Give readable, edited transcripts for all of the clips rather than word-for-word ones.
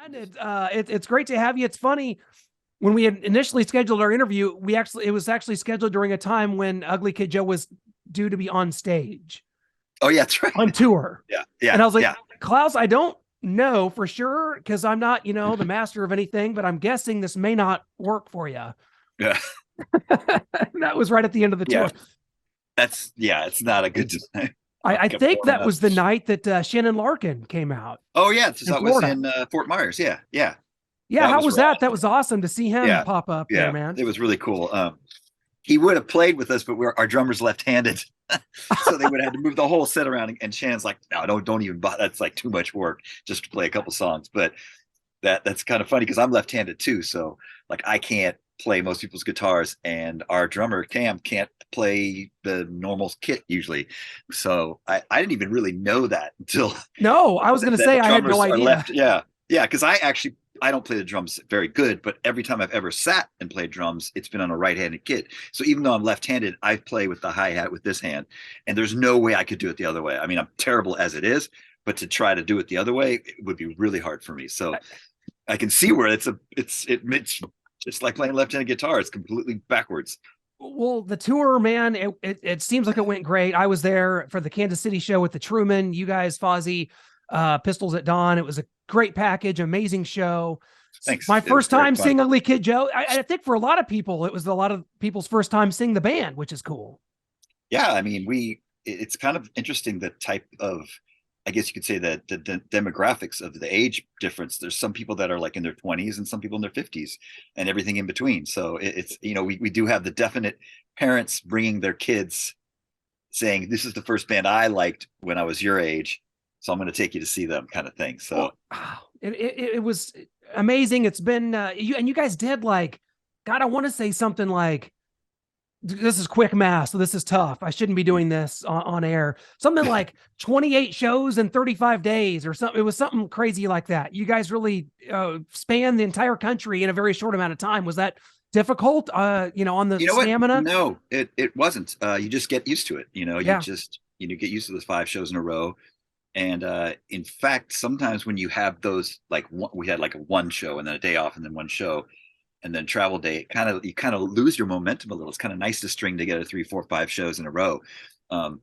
And it's great to have you. It's funny when we had initially scheduled our interview, it was actually scheduled during a time when Ugly Kid Joe was due to be on stage Oh yeah, that's right. on tour. Yeah, And yeah, I was like, yeah, Klaus, I don't know for sure because I'm not, the master of anything, but I'm guessing this may not work for you. yeah, That was right at the end of the yeah. tour. It's not a good time. I Like I'm think warming that up. was the night that Shannon Larkin came out Oh yeah, so in that was Florida. in Fort Myers. Yeah, yeah, Yeah, that how was was rad. that? That was awesome to see him Yeah, pop up there, yeah, man. it was really cool. He would have played with us, but our drummer's left-handed, so they would have had to move the whole set around. And Shannon's like, "No, don't even bother. That's like too much work just to play a couple songs." But that's kind of funny because I'm left-handed too, so like I can't play most people's guitars, and our drummer Cam can't play the normal kit usually. So I didn't even really know that until No, I was going to say that I had no drummers are idea. left. Yeah, yeah, because I don't play the drums very good, but every time I've ever sat and played drums, it's been on a right-handed kit. So even though I'm left-handed, I play with the hi-hat with this hand, and there's no way I could do it the other way. I mean, I'm terrible as it is, but to try to do it the other way, it would be really hard for me. So I can see where it's like playing left-handed guitar. It's completely backwards. Well, the tour, man, it seems like it went great. I was there for the Kansas City show with the Truman, you guys, Fozzy, Pistols at Dawn. It was a great package, amazing show. Thanks. My It was first very time fun. seeing Ugly Kid Joe. I think for a lot of people, it was a lot of people's first time seeing the band, which is cool. Yeah, I mean, it's kind of interesting the type of, I guess you could say that the demographics of the age difference. There's some people that are like in their 20s and some people in their 50s and everything in between. So it's, we do have the definite parents bringing their kids saying, this is the first band I liked when I was your age. So I'm going to take you to see them kind of thing. So Well, it was amazing. It's been, you guys did like, God, I want to say something like, this is quick math, so this is tough. I shouldn't be doing this on air. Something like 28 shows in 35 days or something. It was something crazy like that. You guys really spanned the entire country in a very short amount of time. Was that difficult, on the you know what? stamina? No, it wasn't. You just get used to it. You Yeah. just, get used to those 5 shows in a row. And in fact, sometimes when you have those, like we had like a one show and then a day off and then one show and then travel day, you kind of lose your momentum a little. It's kind of nice to string together 3, 4, 5 shows in a row. Um,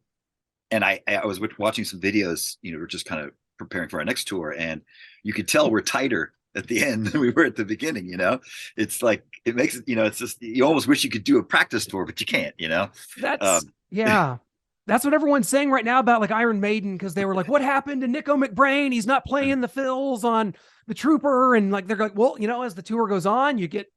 and I was watching some videos. We're just kind of preparing for our next tour, and you could tell we're tighter at the end than we were at the beginning. It's like it makes it. It's just you almost wish you could do a practice tour, but you can't. That's, Um, yeah. That's what everyone's saying right now about like Iron Maiden, because they were like, what happened to Nico McBrain? He's not playing the fills on the Trooper. And like, they're like, well, as the tour goes on, you get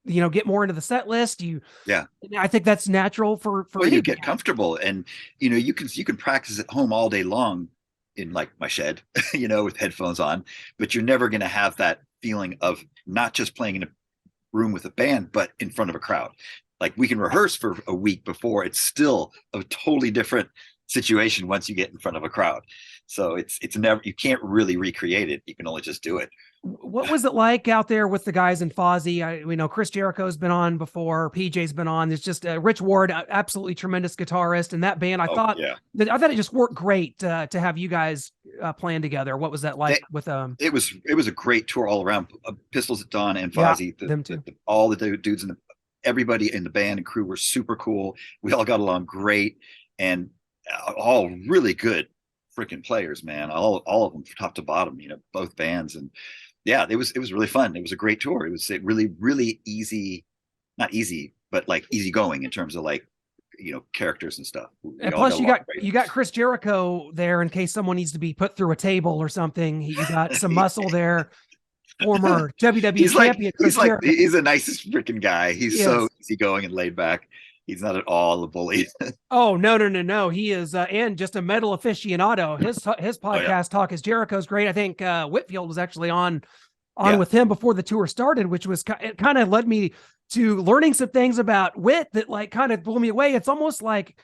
more into the set list. yeah. I think that's natural for Well, any you get band. comfortable, and you can practice at home all day long in like my shed, with headphones on, but you're never going to have that feeling of not just playing in a room with a band, but in front of a crowd. Like we can rehearse for a week before, it's still a totally different situation once you get in front of a crowd. So it's never, you can't really recreate it. You can only just do it. What was it like out there with the guys in Fozzy? We know Chris Jericho's been on before. PJ's been on. There's just Rich Ward, absolutely tremendous guitarist, and that band. Oh yeah, I thought it just worked great to have you guys playing together. What was that like they, with it was a great tour all around. Pistols at Dawn and Yeah, Fozzy, them too. all the dudes and everybody in the band and crew were super cool. We all got along great, and all really good freaking players, man. All of them, top to bottom. Both bands, and yeah, it was really fun. It was a great tour. It was really really easy, not easy, but like easy going in terms of like characters and stuff. We And all got plus, you along got great. you got Chris Jericho there in case someone needs to be put through a table or something. You got some muscle there. Former WWE he's like champion he's Chris like Jericho. he's the nicest freaking guy. He's so Yes. easygoing and laid back. He's not at all a bully. Oh, no, no, no, no. He is, and just a metal aficionado. His Oh yeah, podcast, Talk is Jericho, is great. I think Whitfield was actually on yeah. with him before the tour started, which was it kind of led me to learning some things about Whit that like kind of blew me away. It's almost like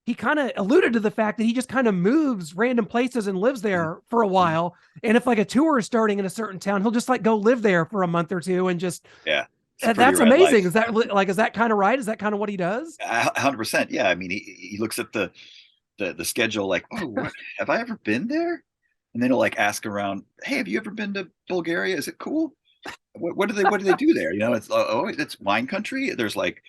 he kind of alluded to the fact that he just kind of moves random places and lives there for a while. And if like a tour is starting in a certain town, he'll just like go live there for a month or two and just Yeah, it's a pretty that's rad amazing. life. Is that kind of right? Is that kind of what he does? 100%. Yeah, I mean, he looks at the schedule like, oh, what have I ever been there? and then he'll like ask around, hey, have you ever been to Bulgaria? Is it cool? What do they do there? You know, it's it's wine country. There's like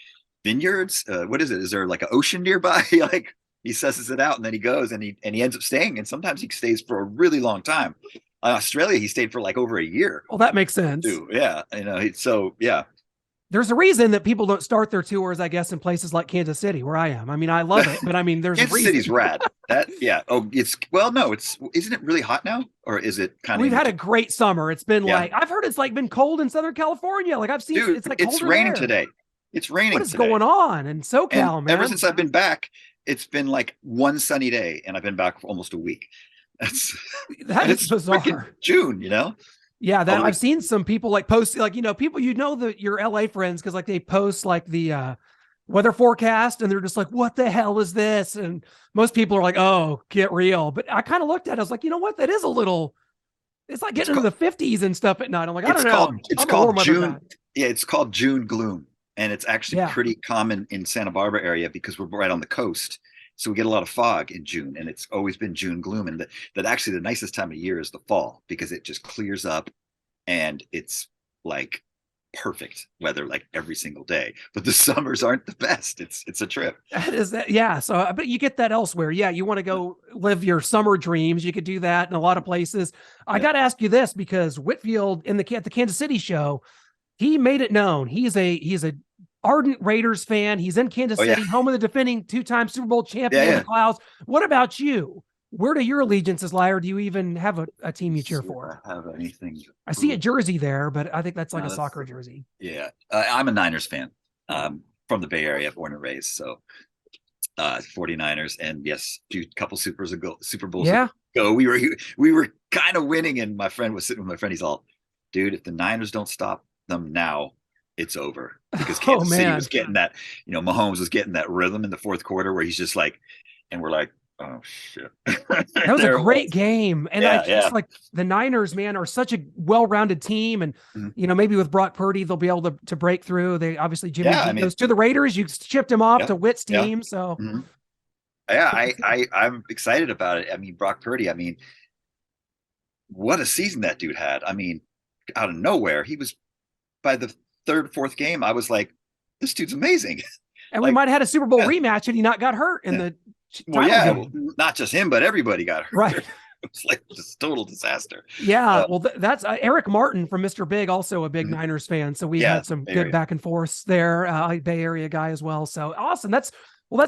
vineyards. What is it? Is there like an ocean nearby? Like he susses it out, and then he goes and he ends up staying. And sometimes he stays for a really long time. Australia, he stayed for like over a year. Well, that makes sense. Too. Yeah, you know. So yeah, There's a reason that people don't start their tours, I guess, in places like Kansas City, where I am. I mean, I love it, but I mean, there's a Kansas reason. City's rad. That yeah. Oh, it's well, no, it's isn't it really hot now, or is it kind of? We've had a great summer. It's been Yeah. like I've heard it's like been cold in Southern California. Like I've seen Dude, it's like it's colder raining there. today. It's raining. What is today. going on in SoCal, And man? ever since I've been back, it's been like one sunny day, and I've been back for almost a week. That's That is bizarre. June, you know. Yeah, that Oh, I've seen some people like post like people that your LA friends because like they post like the weather forecast and they're just like, what the hell is this? And most people are like, oh, get real. But I kind of looked at it, I was like, you know what? That is a little. It's like getting into the 50s and stuff at night. I'm like, I don't know. It's I'm called June. Yeah, it's called June gloom, and it's actually pretty common in Santa Barbara area because we're right on the coast. So we get a lot of fog in June, and it's always been June gloom. And that actually the nicest time of year is the fall because it just clears up, and it's like perfect weather like every single day. But the summers aren't the best. It's a trip. That is that, yeah. So, but you get that elsewhere. Yeah, you want to go live your summer dreams. You could do that in a lot of places. I got to ask you this because Whitfield at the Kansas City show, he made it known he's a ardent Raiders fan. He's in Kansas City, home of the defending 2-time Super Bowl champion, the Klaus. What about you? Where do your allegiances lie, or do you even have a team you cheer for? I have anything? I see a jersey there, but I think that's like a soccer jersey. Yeah, I'm a Niners fan from the Bay Area, born and raised. So 49ers, and yes, a couple Super Bowls ago, we were kind of winning, and my friend was sitting with my friend. He's all, dude, if the Niners don't stop them now, it's over, because Kansas City was getting that, Mahomes was getting that rhythm in the fourth quarter where he's just like, and we're like, oh shit. That was a great game. And I just like the Niners, man, are such a well-rounded team. And, maybe with Brock Purdy, they'll be able to break through. They obviously, Jimmy goes to the Raiders. You shipped him off to Witt's team. So I'm excited about it. I mean, Brock Purdy, what a season that dude had. I mean, out of nowhere, he was, by the third, fourth game, I was like, this dude's amazing. And we might have had a Super Bowl rematch and he not got hurt in the not just him, but everybody got hurt. Right. It was like just total disaster. Yeah. Well, that's Eric Martin from Mr. Big, also a big Niners fan. So we had some good back and forth there. Bay Area guy as well. So awesome. That's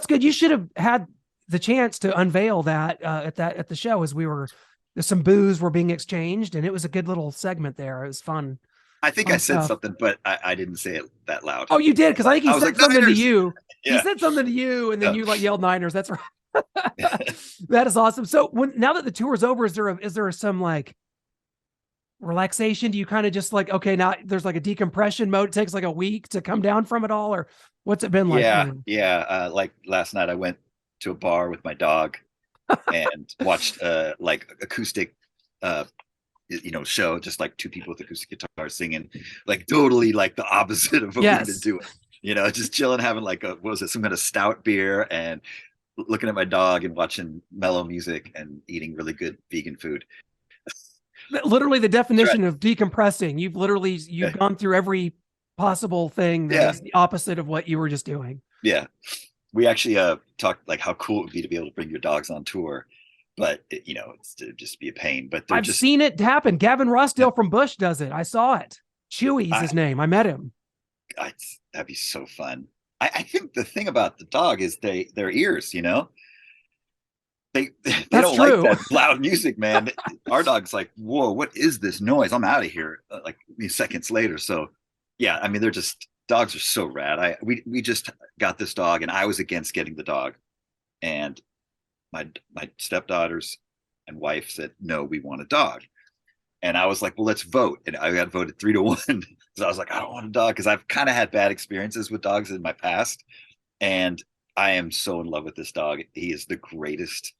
good. You should have had the chance to unveil that at the show as some booze were being exchanged, and it was a good little segment there. It was fun. I think I said something, but I didn't say it that loud. Oh, you did? Because I think he said something to you. Yeah. He said something to you, and then you like yelled Niners. That's right. That is awesome. So now that the tour is over, is there some like relaxation? Do you kind of just like, okay, now there's like a decompression mode? It takes like a week to come down from it all, or what's it been like? Yeah. Like last night I went to a bar with my dog and watched like acoustic show, just like two people with acoustic guitars singing, like totally like the opposite of what we've been doing. Just chilling, having like some kind of stout beer and looking at my dog and watching mellow music and eating really good vegan food. Literally the definition of decompressing. You've gone through every possible thing that is the opposite of what you were just doing. Yeah. We actually talked like how cool it would be to be able to bring your dogs on tour. But it's to just be a pain. But I've seen it happen. Gavin Rossdale from Bush does it. I saw it. Chewy's his name. I met him. That'd be so fun. I think the thing about the dog is their ears. They don't like that loud music, man. Our dog's like, whoa, what is this noise? I'm out of here. Like seconds later. So yeah, I mean, dogs are so rad. We just got this dog, and I was against getting the dog, and my stepdaughters and wife said, no, we want a dog. And I was like, well, let's vote. And I got voted 3-1. So I was like, I don't want a dog, because I've kind of had bad experiences with dogs in my past. And I am so in love with this dog. He is the greatest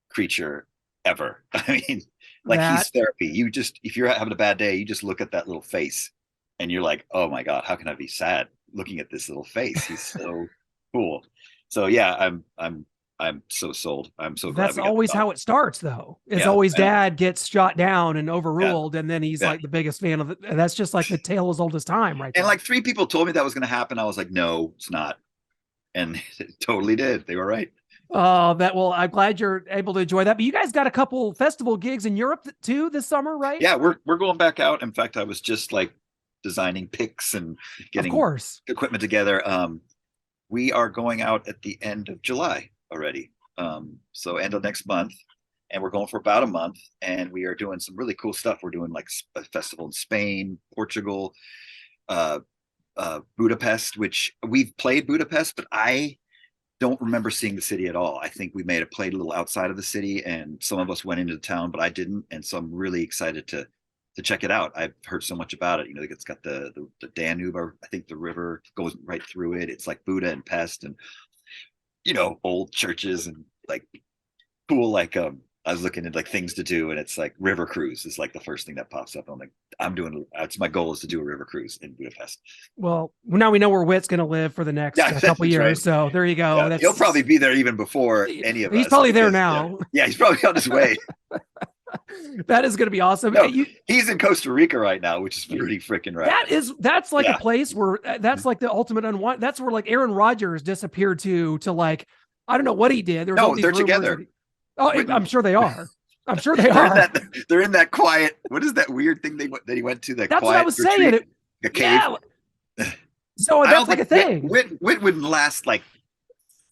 creature ever. I mean, like he's therapy. If you're having a bad day, you just look at that little face and you're like, oh my God, how can I be sad looking at this little face? He's so cool. So yeah, I'm I'm so sold. I'm so glad That's we got always the dog. how it starts, though. It's Yeah, always I know. dad gets shot down and Yeah, overruled, and then he's yeah. like the biggest fan of it. And that's just like the tale as old as time, right And there. like 3 people told me that was going to happen. I was like, no, it's not. And it totally did. They were right. Oh, that well, I'm glad you're able to enjoy that. But you guys got a couple festival gigs in Europe too this summer, right? Yeah, we're going back out. In fact, I was just like designing picks and Of getting course. equipment together. We are going out at the end of July already. So end of next month, and we're going for about a month. And we are doing some really cool stuff. We're doing like a festival in Spain, Portugal, uh, Budapest, which we've played Budapest, but I don't remember seeing the city at all. I think we may have played a little outside of the city, and some of us went into the town, but I didn't. And so I'm really excited to check it out. I've heard so much about it. You know, it's got the Danube, or I think the river goes right through it. It's like Buda and Pest, and old churches and like cool. Like I was looking at like things to do, and it's like river cruise is like the first thing that pops up. I'm like, it's my goal is to do a river cruise in Budapest. Well, now we know where Whit's going to live for the next Yeah, couple that's years. right. So there you go. Yeah, That's he'll probably be there even before any of us. he's probably there because, now. Yeah, he's probably on his way. That is going to be awesome. No, he's in Costa Rica right now, which is pretty freaking rad. That's like a place where that's like the ultimate unwind. That's where like Aaron Rodgers disappeared to like, I don't know what he did. There was all these they're rumors together. I'm sure they are. I'm sure they are. They're in that quiet. What is that weird thing that he went to? That's what I was saying. A cave. Yeah. So that's like a thing. Whit wouldn't last like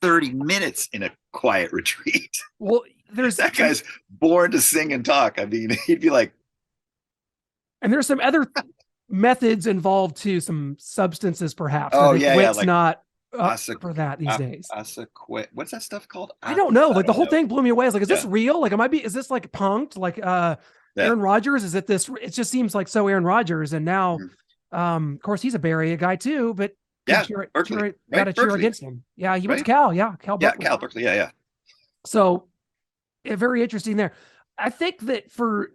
30 minutes in a quiet retreat. Well, that guy's born to sing and talk. I mean, he'd be like. And there's some other methods involved too, some substances perhaps. Oh, I think Whit's like not for that these days. What's that stuff called? I don't know. Like the whole thing blew me away. I was like, is this real? Like, is this like punked? Like Aaron Rodgers? Is it this? It just seems like so Aaron Rodgers. And now, of course, he's a Bay Area guy too, but Berkeley. Got to cheer against him. Yeah, he went to Cal. Yeah, Cal Berkeley. Yeah, Cal Berkeley. Yeah. So very interesting there. I think that for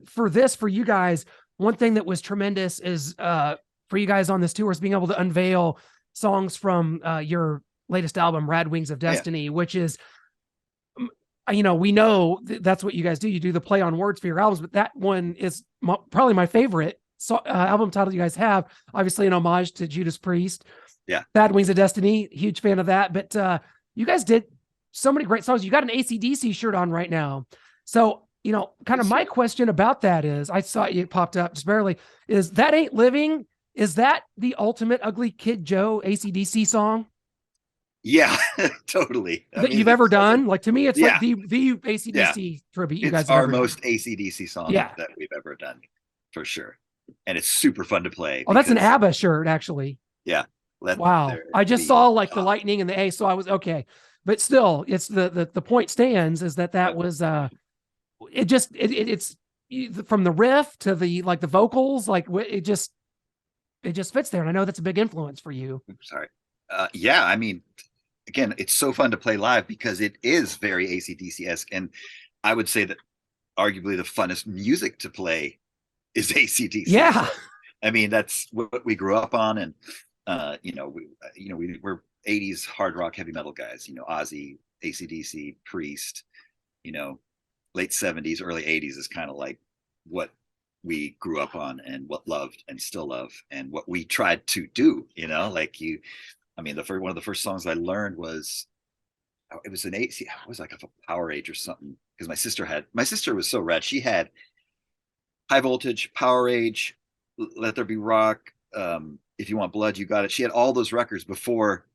you guys, one thing that was tremendous is for you guys on this tour is being able to unveil songs from your latest album, Rad Wings of Destiny, which is, we know that's what you guys do. You do the play on words for your albums, but that one is probably my favorite album title you guys have, obviously an homage to Judas Priest. Yeah. Rad Wings of Destiny, huge fan of that. But you guys did so many great songs. You got an AC/DC shirt on right now. So, kind of my question about that is, I saw it popped up just barely, is That Ain't Living, is that the ultimate Ugly Kid Joe AC/DC song? Yeah, totally. You've ever done? Like, to me, it's like the AC/DC tribute you guys have our ever most done. AC/DC song that we've ever done, for sure. And it's super fun to play. Oh, that's an ABBA shirt, actually. Yeah. Wow. I just saw like the lightning and the A, so I was okay. But still, it's the point stands is that was it's from the riff to the like the vocals, like it just fits there. And I know that's a big influence for you. Sorry. Yeah, I mean, again, it's so fun to play live because it is very AC/DC-esque. And I would say that arguably the funnest music to play is AC/DC. Yeah. I mean, that's what we grew up on. And, we're 80s hard rock, heavy metal guys, Ozzy, AC/DC, Priest, late 70s, early 80s is kind of like what we grew up on and what loved and still love and what we tried to do, one of the first songs I learned was, it was an AC, it was like a Power Age or something, because my sister was so rad. She had High Voltage, Power Age, Let There Be Rock, If You Want Blood, You Got It. She had all those records before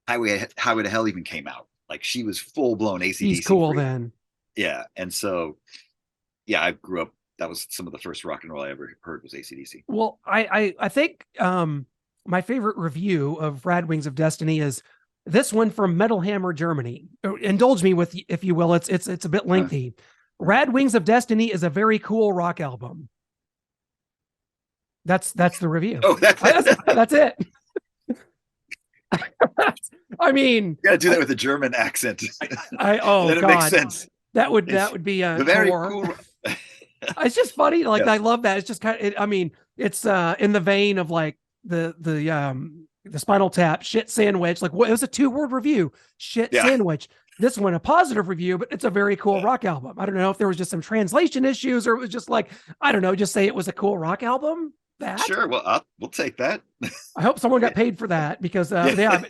Highway to Hell even came out. Like, she was full blown AC/DC. He's cool then. Yeah. And so, yeah, I grew up. That was some of the first rock and roll I ever heard was AC/DC. Well, I think my favorite review of Rad Wings of Destiny is this one from Metal Hammer, Germany. Indulge me with, if you will, it's a bit lengthy. Rad Wings of Destiny is a very cool rock album. That's the review. Oh, that's it. I mean, you gotta do that with a German accent. Then it God, makes sense. That would be a very cool. It's just funny. Like, I love that. It's just kind of, it's in the vein of like the Spinal Tap Shit Sandwich. Like, what, it was a 2-word review. Shit Sandwich. this one a positive review, but it's a very cool Yeah. rock album. I don't know if there was just some translation issues or it was just like, I don't know, just say it was a cool rock album. That Sure. Well, we'll take that. I hope someone Yeah. got paid for that because Yeah. yeah,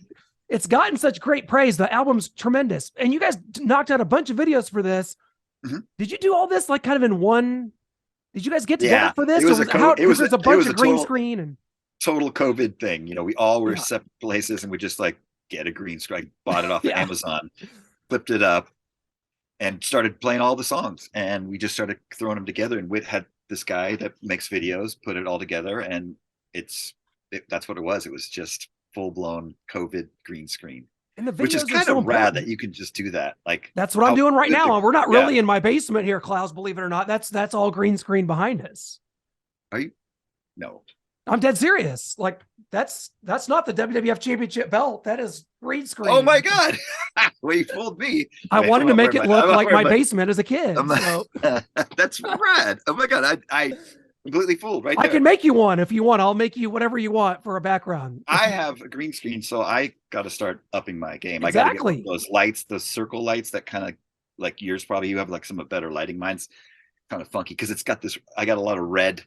it's gotten such great praise. The album's tremendous, and you guys knocked out a bunch of videos for this. Mhm. Did you do all this like kind of in one? Did you guys get together Yeah. for It this, or was was it how? it Because was there's a it bunch was of a green screen and total COVID thing. We all were yeah, separate places, and we just like get a green screen. I bought it off of yeah. Amazon, flipped it up, and started playing all the songs. And we just started throwing them together. And Wit had this guy that makes videos, put it all together, and that's what it was. It was just full blown COVID green screen, And the which is videos are kind so of rad that important. you can just do that. Like That's what I'm how doing right good now. We're not yeah. really in my basement here, Klaus. Believe it or not, that's all green screen behind us. Are you? No. I'm dead serious. Like that's not the WWF Championship belt. That is green Oh my screen. God. Well, you fooled me. I Wait, wanted to make it look like my my basement as a kid. I'm So that's rad. Oh my God. I completely fooled right I there. can make you one if you want. I'll make you whatever you want for a background. I have a green screen, so I got to start upping my game. I got to get one of Exactly. those lights, the circle lights that kind of like yours probably. You have like some better lighting. Mine's kind of funky because it's got this. I got a lot of red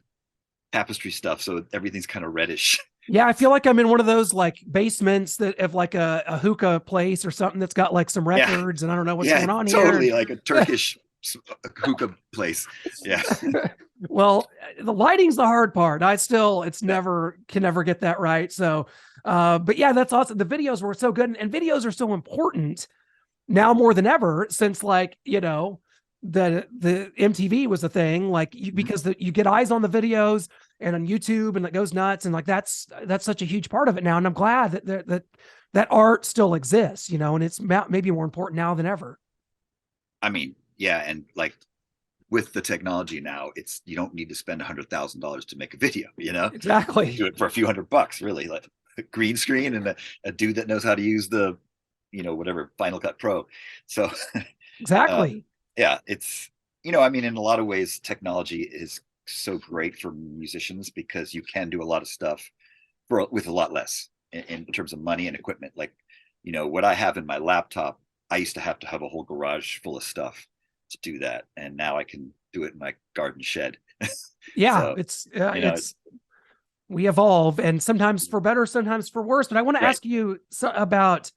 tapestry stuff, so everything's kind of reddish. Yeah, I feel like I'm in one of those like basements that have like a hookah place or something that's got like some Yeah, records and I don't know what's yeah, going on here. totally like a Turkish hookah place. Yeah, Well, the lighting's the hard part. It's yeah. never can never get that right. So, but yeah, that's awesome. The videos were so good, and videos are so important now more than ever since like the MTV was a thing like Mhm. because you get eyes on the videos and on YouTube and it goes nuts and like that's such a huge part of it now and I'm glad that art still exists and it's maybe more important now than ever. I mean, yeah, and like with the technology now, it's you don't need to spend $100,000 to make a video. You can Exactly. do it for a few $100, really. Like a green screen and a dude that knows how to use the, whatever Final Cut Pro. So, uh, Exactly. yeah, I mean, in a lot of ways, technology is so great for musicians because you can do a lot of stuff with a lot less in terms of money and equipment. Like, what I have in my laptop, I used to have a whole garage full of stuff to do that, and now I can do it in my garden shed. Yeah, So, it's we evolve and sometimes for better, sometimes for worse. But I want to right. ask you about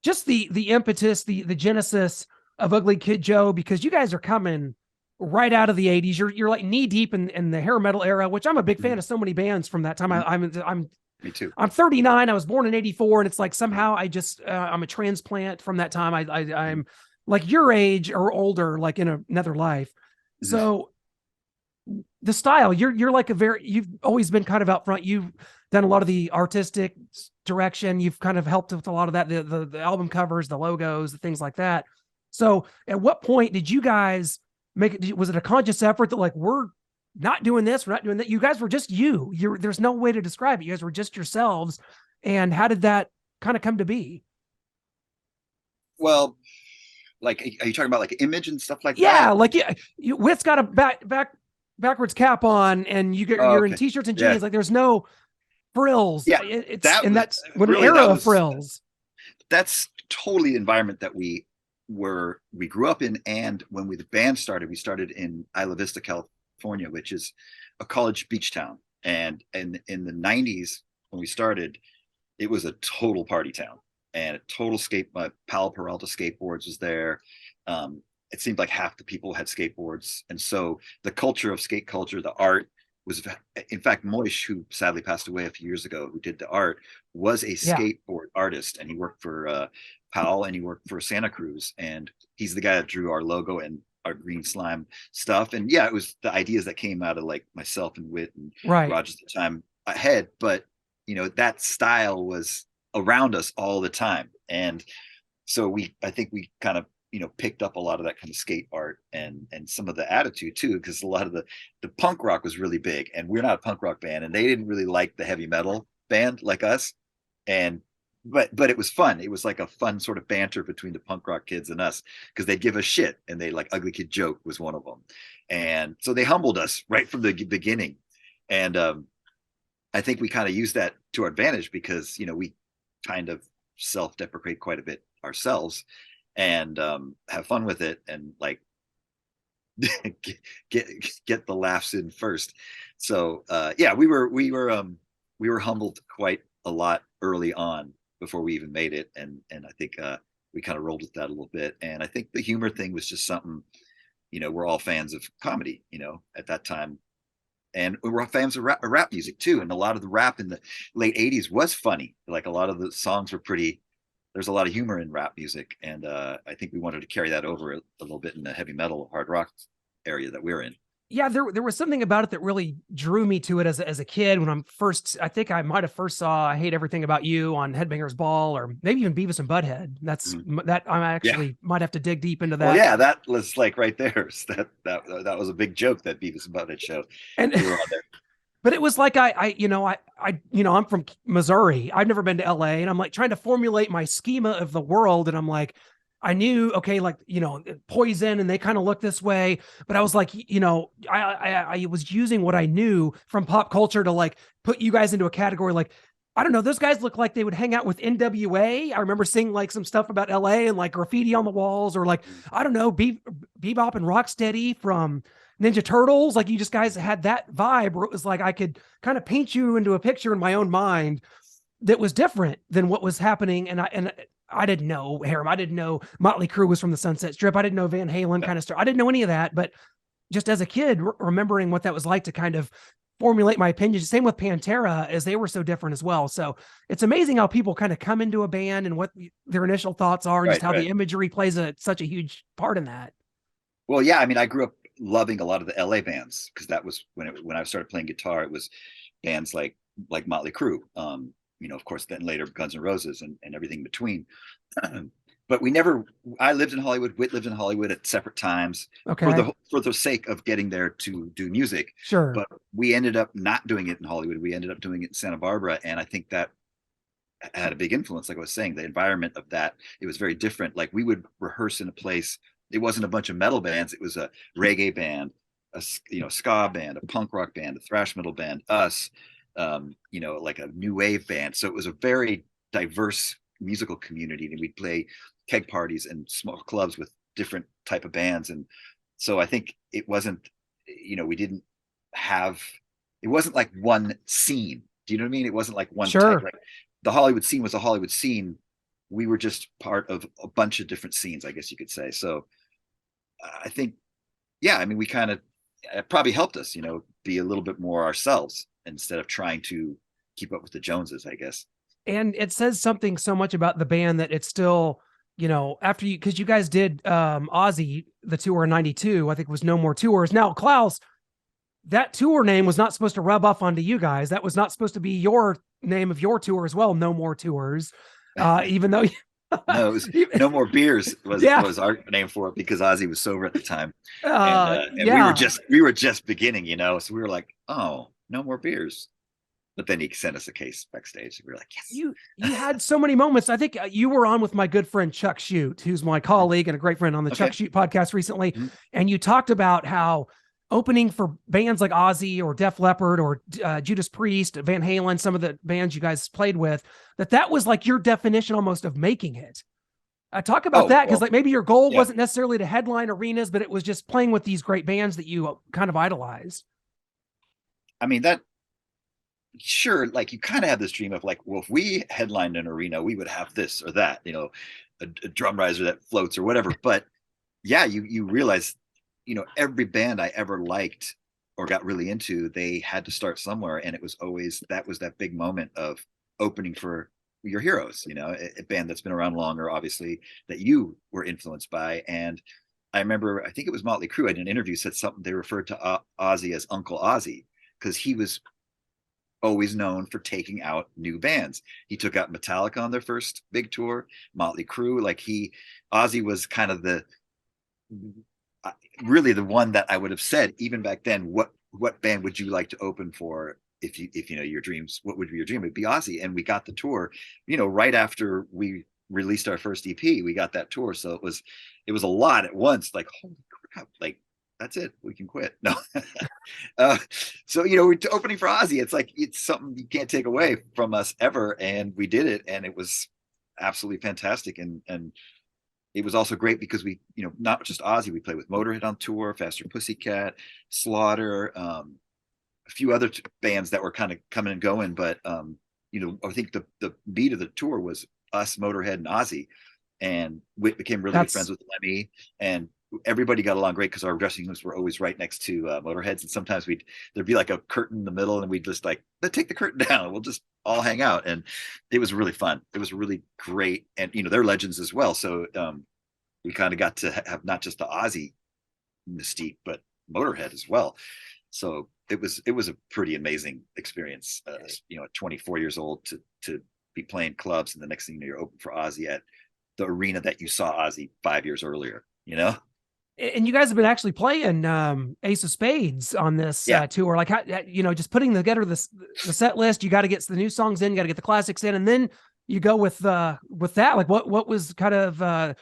just the impetus, the genesis of Ugly Kid Joe, because you guys are coming right out of the 80s. You're like knee deep in the hair metal era, which I'm a big fan Mhm. of so many bands from that time. Mhm. Me too. I'm 39. I was born in 84, and it's like somehow I just I'm a transplant from that time. I'm like your age or older, like in another life. Mhm. So the style, you're like you've always been kind of out front. You've done a lot of the artistic direction. You've kind of helped with a lot of that, the album covers, the logos, the things like that. So at what point did you guys make it? Was it a conscious effort that like, we're not doing this, we're not doing that? You guys were just there's no way to describe it. You guys were just yourselves. And how did that kind of come to be? Well, like, are you talking about like image and stuff like Yeah, that? like yeah, Wit's got a backwards cap on, and Oh, you're in okay. t-shirts and Yeah. jeans. Like there's no frills. Yeah. It's That and was that's when an really, era of frills. that's totally the environment that we grew up in. And when the band started, we started in Isla Vista, California, which is a college beach town. And in the 90s, when we started, it was a total party town and a total my pal Peralta skateboards was there. It seemed like half the people had skateboards. And so the culture of skate culture, the art was, in fact, Moish, who sadly passed away a few years ago, who did the art, was a Yeah. skateboard artist. And he worked for Powell and he worked for Santa Cruz. And he's the guy that drew our logo and our green slime stuff. And yeah, it was the ideas that came out of like myself and Wit and Right. Rogers at the time ahead. But that style was around us all the time. And so I think we kind of, picked up a lot of that kind of skate art and some of the attitude too, because a lot of the punk rock was really big, and we're not a punk rock band, and they didn't really like the heavy metal band like us. And but it was fun. It was like a fun sort of banter between the punk rock kids and us because they'd give us shit, and they like Ugly Kid Joke was one of them, and so they humbled us right from the beginning. And I think we kind of used that to our advantage because we kind of self-deprecate quite a bit ourselves, and have fun with it, and like get get the laughs in first. So yeah, we were humbled quite a lot early on before we even made it, and I think we kind of rolled with that a little bit. And I think the humor thing was just something, we're all fans of comedy, at that time, and we were fans of rap music too. And a lot of the rap in the late '80s was funny. Like a lot of the songs were pretty. There's a lot of humor in rap music, and I think we wanted to carry that over a little bit in the heavy metal, hard rock area that we're in. Yeah, there was something about it that really drew me to it as a kid. When I'm first, I think I might have first saw "I Hate Everything About You" on Headbangers Ball, or maybe even Beavis and Butthead. That I Yeah. actually might have to dig deep into Well, that. yeah, that was like right there. That was a big joke, that Beavis and Butthead show. And We were on there. but it was like I'm from Missouri. I've never been to LA, and I'm like trying to formulate my schema of the world, and I'm like, I knew, okay, like, Poison, and they kind of look this way, but I was like, I was using what I knew from pop culture to like put you guys into a category. Like, I don't know, those guys look like they would hang out with NWA. I remember seeing like some stuff about LA and like graffiti on the walls, or like, I don't know, Bebop and Rocksteady from Ninja Turtles. Like, you just guys had that vibe where it was like I could kind of paint you into a picture in my own mind that was different than what was happening. And I didn't know Harem. I didn't know Motley Crue was from the Sunset Strip. I didn't know Van Halen kind of stuff. I didn't know any of that. But just as a kid, remembering what that was like to kind of formulate my opinions. Same with Pantera, as they were so different as well. So it's amazing how people kind of come into a band and what their initial thoughts are, and just Right, how right. the imagery plays such a huge part in that. Well, yeah, I mean, I grew up loving a lot of the LA bands, because that was when I started playing guitar. It was bands like Motley Crue, of course, then later Guns N' Roses, and everything between. But we never. I lived in Hollywood. Whit lived in Hollywood at separate times Okay. for the sake of getting there to do music. Sure. But we ended up not doing it in Hollywood. We ended up doing it in Santa Barbara, and I think that had a big influence. Like I was saying, the environment of that, it was very different. Like we would rehearse in a place. It wasn't a bunch of metal bands. It was a reggae band, a ska band, a punk rock band, a thrash metal band, us, like a new wave band. So it was a very diverse musical community, and we'd play keg parties and small clubs with different type of bands. And so I think it wasn't, we didn't have, it wasn't like one scene. Do you know what I mean? It wasn't like one type. Sure. Like the Hollywood scene was a Hollywood scene. We were just part of a bunch of different scenes, I guess you could say. So I think, yeah, I mean, we kind of, it probably helped us, be a little bit more ourselves instead of trying to keep up with the Joneses, I guess. And it says something so much about the band that it's still, after you, because you guys did Ozzy, the tour in '92, I think it was No More Tours. Now, Klaus, that tour name was not supposed to rub off onto you guys. That was not supposed to be your name of your tour as well. No More Tours. Even though No, it was No More Beers yeah. was our name for it, because Ozzy was sober at the time, and we were Yeah. just beginning, so we were like, oh, no more beers. But then he sent us a case backstage. We were like, yes. You had so many moments. I think you were on with my good friend Chuck Shute, who's my colleague and a great friend on the Okay. Chuck Shute podcast recently. Mm-hmm. And you talked about how opening for bands like Ozzy or Def Leppard or Judas Priest, Van Halen, some of the bands you guys played with, that was like your definition almost of making it. Talk about Oh, that, because well, like maybe your goal yeah. wasn't necessarily to headline arenas, but it was just playing with these great bands that you kind of idolized. I mean, that, sure, like you kind of have this dream of like, well, if we headlined an arena, we would have this or that, a drum riser that floats or whatever. But yeah, you realize, every band I ever liked or got really into, they had to start somewhere, and it was always that big moment of opening for your heroes, a band that's been around longer, obviously, that you were influenced by. And I remember, I think it was Motley Crue, in an interview said something, they referred to Ozzy as Uncle Ozzy, because he was always known for taking out new bands. He took out Metallica on their first big tour, Motley Crue. Like Ozzy was kind of really the one that I would have said even back then. What band would you like to open for? If your dreams, what would be your dream? It'd be Ozzy. And we got the tour, right after we released our first EP, we got that tour. So it was a lot at once. Like, holy crap! Like, that's it. We can quit. No. So we're opening for Ozzy. It's like, it's something you can't take away from us ever, and we did it, and it was absolutely fantastic. And it was also great because we, not just Ozzy, we played with Motorhead on tour, Faster Pussycat, Slaughter, a few other bands that were kind of coming and going. But I think the beat of the tour was us, Motorhead, and Ozzy, and we became really good friends with Lemmy, and everybody got along great because our dressing rooms were always right next to Motorheads, and sometimes there'd be like a curtain in the middle, and we'd just like, let's take the curtain down, and we'll just all hang out, and it was really fun. It was really great, and they're legends as well, so we kind of got to have not just the Ozzy mystique, but Motorhead as well. So it was a pretty amazing experience. At 24 years old to be playing clubs, and the next thing you know, you're open for Ozzy at the arena that you saw Ozzy 5 years earlier. And you guys have been actually playing Ace of Spades on this tour. Like, just putting together the set list. You got to get the new songs in, you got to get the classics in, and then you go with that. Like, what was kind of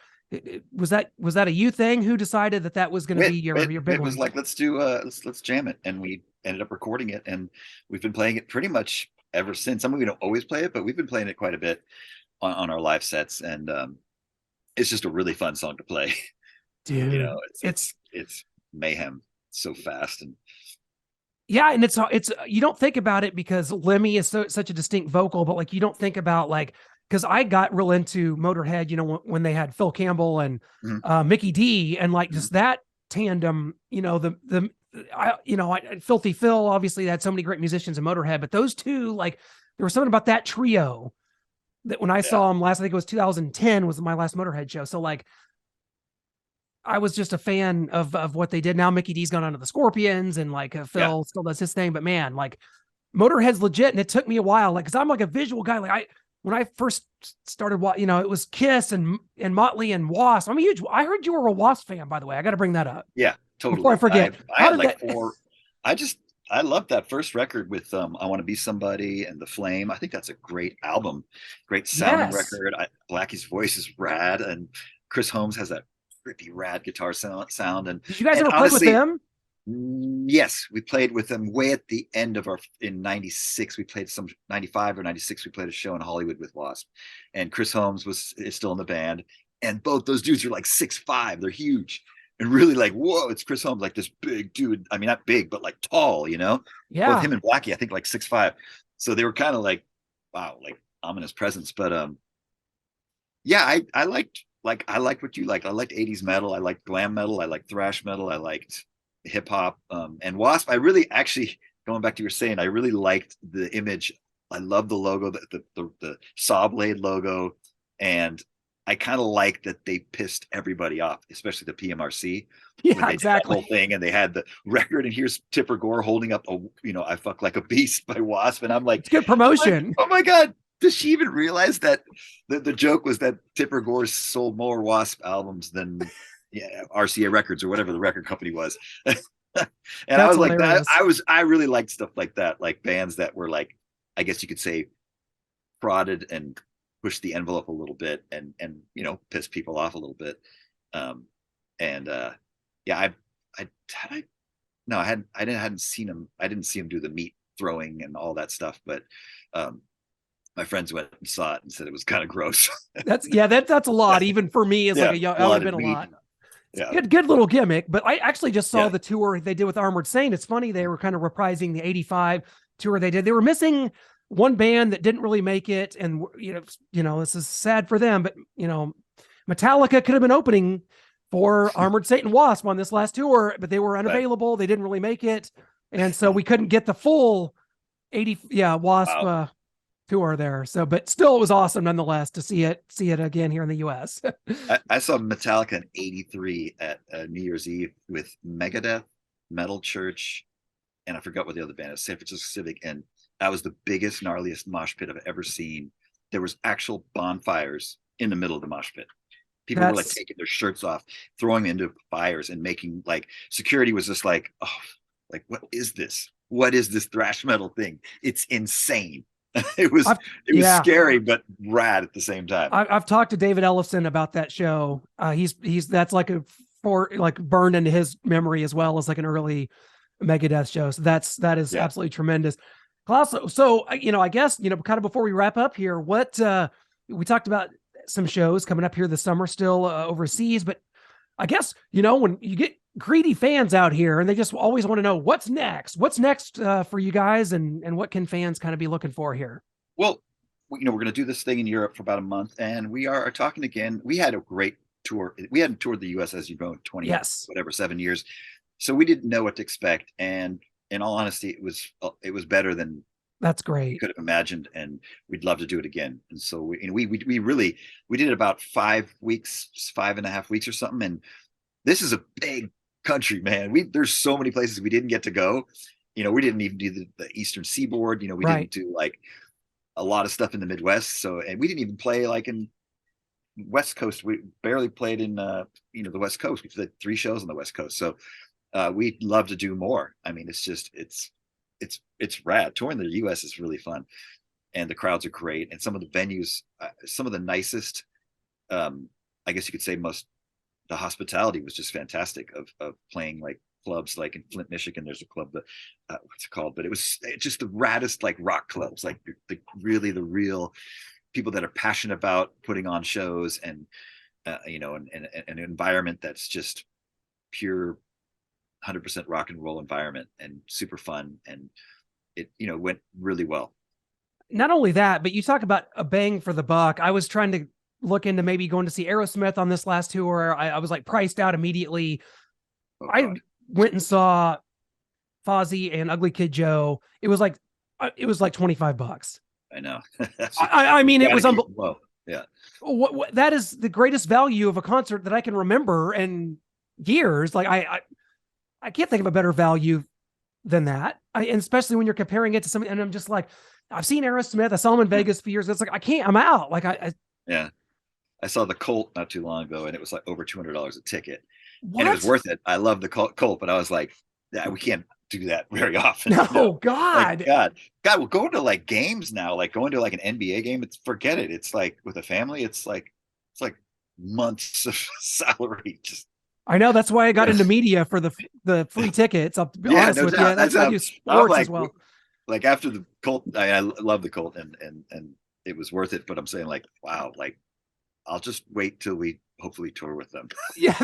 was that a you thing? Who decided that was going to be your big It was one? like, let's do let's jam it, and we ended up recording it, and we've been playing it pretty much ever since. I mean, we don't always play it, but we've been playing it quite a bit on our live sets, and it's just a really fun song to play. Dude, it's mayhem, so fast. And yeah, and it's you don't think about it because Lemmy is such a distinct vocal, but like you don't think about like, because I got real into Motorhead, when they had Phil Campbell and Mickey D, and like just that tandem, Filthy Phil obviously had so many great musicians in Motorhead, but those two, like there was something about that trio that when I saw them last, I think it was 2010 was my last Motorhead show. So like, I was just a fan of what they did. Now Mickey D's gone on to the Scorpions, and like Phil still does his thing, but man, like Motorhead's legit. And it took me a while, like, cause I'm like a visual guy. Like when I first started, it was Kiss and Motley and Wasp. I'm a huge, I heard you were a Wasp fan, by the way. I got to bring that up. Yeah, totally. Before I forget. I had like four. I loved that first record with I Want to Be Somebody and The Flame. I think that's a great album, great sounding record. Blackie's voice is rad, and Chris Holmes has that pretty rad guitar sound. And did you guys ever play with them? Yes, we played with them way at the end of in 96. We played 95 or 96. We played a show in Hollywood with Wasp, and Chris Holmes is still in the band. And both those dudes are like 6'5". They're huge. And really like, whoa, it's Chris Holmes, like this big dude. I mean, not big, but like tall, Yeah. Both him and Blackie, I think like 6'5". So they were kind of like, wow, like ominous presence. But I liked what you liked. I liked 80s metal. I liked glam metal. I liked thrash metal. I liked hip hop. And Wasp, I really actually, going back to your saying, I really liked the image. I love the logo, the saw blade logo. And I kind of like that they pissed everybody off, especially the PMRC. Yeah, exactly. Whole thing, and they had the record, and here's Tipper Gore holding up I Fuck Like a Beast by Wasp, and I'm like, it's good promotion. Oh my God, does she even realize that the joke was that Tipper Gore sold more Wasp albums than RCA Records or whatever the record company was? And I was hilarious. Like, I really liked stuff like that, like bands that were like, I guess you could say, prodded and push the envelope a little bit and piss people off a little bit. I hadn't seen him. I didn't see him do the meat throwing and all that stuff, but my friends went and saw it and said it was kind of gross. That's a lot. Even for me, as like a young, that would have been a lot. Yeah. Good little gimmick. But I actually just saw the tour they did with Armored Saint. It's funny, they were kind of reprising the 85 tour they did. They were missing one band that didn't really make it, and this is sad for them, but Metallica could have been opening for Armored Saint and Wasp on this last tour, but they were unavailable. Right. They didn't really make it, and so we couldn't get the full Wasp tour there. So, but still, it was awesome nonetheless to see it again here in the U.S. I saw Metallica in '83 at New Year's Eve with Megadeth, Metal Church, and I forgot what the other band is, San Francisco Civic, and that was the biggest, gnarliest mosh pit I've ever seen. There was actual bonfires in the middle of the mosh pit. People were like taking their shirts off, throwing them into fires, and making like security was just like, oh, like what is this? What is this thrash metal thing? It's insane. It was scary but rad at the same time. I've talked to David Ellefson about that show. He's that's like burned into his memory as well as like an early Megadeth show. So that is absolutely tremendous. Klaus, so I guess kind of before we wrap up here, what we talked about got some shows coming up here this summer still overseas, but I guess, you know, when you get greedy fans out here and they just always want to know what's next for you guys, and what can fans kind of be looking for here? Well, you know, we're going to do this thing in Europe for about a month, and we are talking again. We had a great tour. We hadn't toured the U.S. as you know, 20, Yes, whatever, 7 years. So we didn't know what to expect. And in all honesty, it was better than that's we great. could have imagined, and we'd love to do it again. And so we really we did it about 5 weeks, 5.5 weeks or something. And this is a big country, man. There's so many places we didn't get to go. You know, we didn't even do the Eastern Seaboard. You know, we Right. didn't do like a lot of stuff in the Midwest. So, and we didn't even play like in West Coast. We barely played in you know, the West Coast. We did 3 shows on the West Coast. So we'd love to do more. I mean, it's just it's rad. Touring the US is really fun, and the crowds are great, and some of the venues, some of the nicest, I guess you could say, most, the hospitality was just fantastic of playing like clubs like in Flint, Michigan. There's a club that what's it called, but it was just the raddest like rock clubs, like the real people that are passionate about putting on shows, and you know, and an environment that's just pure 100% rock and roll environment, and super fun, and it, you know, went really well. Not only that, but you talk about a bang for the buck. I was trying to look into maybe going to see Aerosmith on this last tour. I was like priced out immediately. Oh I God, went and saw Fozzy and Ugly Kid Joe. It was like $25. I know. I mean, it was keep them low. Yeah, that is the greatest value of a concert that I can remember in years. Like I can't think of a better value than that. And especially when you're comparing it to something, and I'm just like, I've seen Aerosmith. I saw him in Vegas for years. It's like, I can't, I'm out. Like yeah. I saw the Colt not too long ago, and it was like over $200 a ticket, and it was what? worth it. I love the Colt, but I was like, yeah, we can't do that very often. No, You know? Like God. God, we're going to like games now, like going to like an NBA game. It's, forget it. It's like with a family, it's like months of salary. Just I know, that's why I got into media for the free tickets. I'll be yeah, honest no with you. doubt. That's I do I'm sports as well. like after the Colt, I love the Colt, and it was worth it. But I'm saying like, wow, like I'll just wait till we hopefully tour with them. Yeah,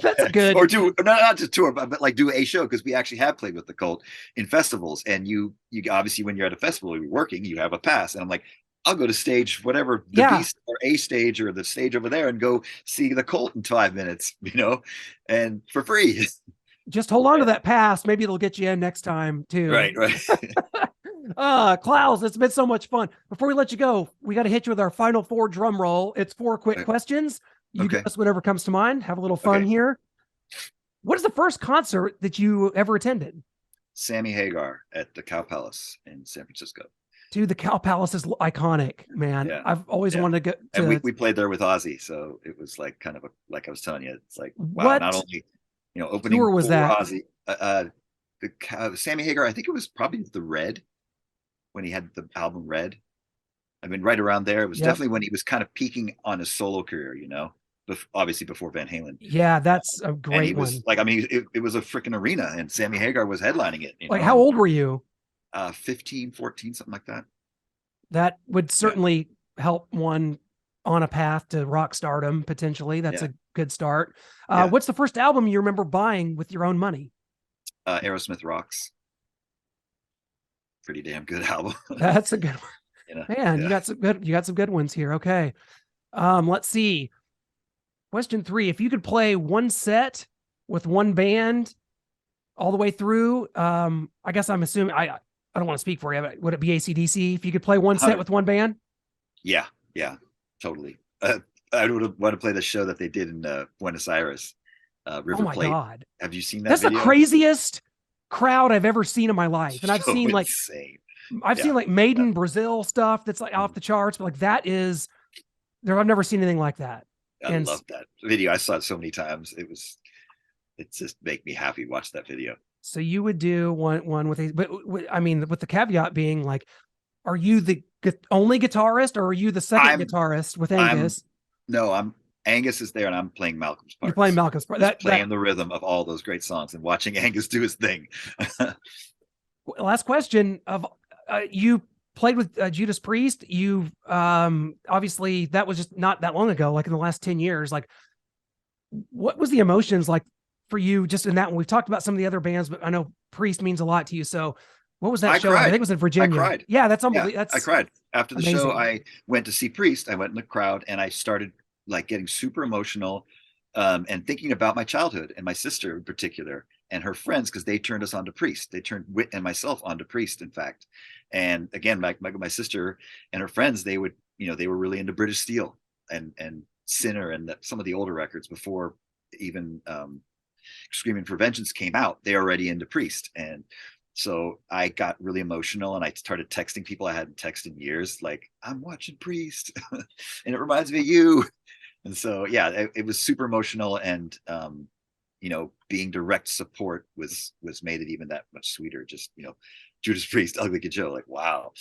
that's good. Or do not just tour, but like do a show, because we actually have played with the Cult in festivals. And you obviously, when you're at a festival, you're working, you have a pass, and I'm like, I'll go to stage whatever, the Yeah, B or A stage or the stage over there, and go see the Cult in 5 minutes, you know, and for free. just hold on to that pass. Maybe it'll get you in next time too. Right, right. Klaus, it's been so much fun. Before we let you go, we got to hit you with our final 4 drum roll. It's 4 quick questions. You Okay. give us whatever comes to mind. Have a little fun Okay. here. What is the first concert that you ever attended? Sammy Hagar at the Cow Palace in San Francisco. Dude, the Cow Palace is iconic, man. Yeah. I've always Yeah. wanted to go And to. we played there with Ozzy, so it was like kind of a, like I was telling you, it's like, wow, not What only, you know, opening tour was for that? Ozzy, Sammy Hagar, I think it was probably the Red, when he had the album Red. I mean, right around there, it was Yep. definitely when he was kind of peaking on his solo career, you know, obviously before Van Halen. Yeah, that's a And he great was one. like, I mean, it was a freaking arena, and Sammy Hagar was headlining it, you Like, know, how and old were you? 15, 14, something like that. That would Yeah. certainly help one on a path to rock stardom, potentially. That's Yeah. a good start. Yeah. What's the first album you remember buying with your own money? Aerosmith Rocks. Pretty damn good album. That's a good one. You know? Man, Yeah. you got some good ones here. Okay. Let's see. Question 3. If you could play one set with one band all the way through, I guess I'm assuming I don't want to speak for you, but would it be AC/DC if you could play one set 100. with one band? Yeah, yeah, totally. I would want to play the show that they did in Buenos Aires, Oh River my Plate. God. Have you seen that That's the video? craziest crowd I've ever seen in my life. And I've So seen insane. I've Yeah, seen like Maiden Brazil stuff that's like off the charts, but like that is there. I've never seen anything like that. I And love that video. I saw it so many times. It just make me happy to watch that video. so you would do one with a, but I mean, with the caveat being like, are you the only guitarist or are you the second I'm guitarist with I'm Angus? no, I'm Angus is there, and I'm playing Malcolm's You're playing parts. Malcolm's part. Just That playing the rhythm of all those great songs and watching Angus do his thing. last question of you played with Judas Priest. You obviously that was just not that long ago, like in the last 10 years. Like, what was the emotions like for you just in that one? We've talked about some of the other bands, but I know Priest means a lot to you. So what was that I show like? I think cried. it was in I Virginia. cried. Yeah, that's Yeah, unbelievable. I That's cried. After the show, amazing. I went to see Priest. I went in the crowd and I started like getting super emotional, and thinking about my childhood and my sister in particular and her friends, because they turned us on to Priest. They turned Wit and myself on to Priest, in fact. And again, my sister and her friends, they would, they were really into British Steel and Sinner and some of the older records before even Screaming for Vengeance came out. They were already into Priest. And so I got really emotional and I started texting people I hadn't texted in years, like, I'm watching Priest and it reminds me of you. And so, yeah, it was super emotional. And, being direct support was made it even that much sweeter. Just, Judas Priest, Ugly Kid Joe, like, wow,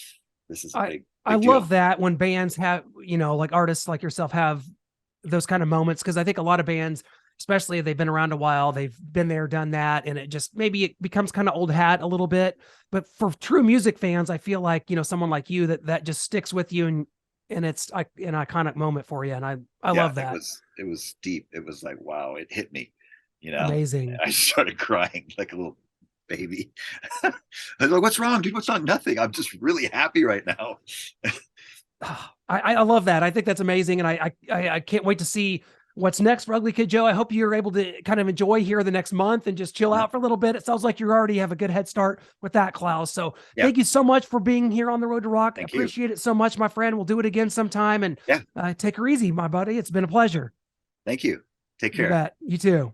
this is a I big, I big love deal. that when bands have, like artists like yourself have those kind of moments, because I think a lot of bands, especially if they've been around a while, they've been there, done that, and it just maybe it becomes kind of old hat a little bit. But for true music fans, I feel like someone like you that just sticks with you, and it's like an iconic moment for you, and I Yeah, love it that. was, it was deep. It was like, wow, it hit me, you know, Amazing. I started crying like a little baby. I was like, what's wrong, dude? What's wrong? Nothing. I'm just really happy right now. I love that. I think that's amazing, and I can't wait to see what's next for Ugly Kid Joe. I hope you're able to kind of enjoy here the next month and just chill Yeah. out for a little bit. It sounds like you already have a good head start with that, Klaus. So Yeah. thank you so much for being here on the Road to Rock. Thank you. Appreciate it so much, my friend. We'll do it again sometime, and Yeah. take her easy, my buddy. It's been a pleasure. Thank you. Take You care. bet. You too.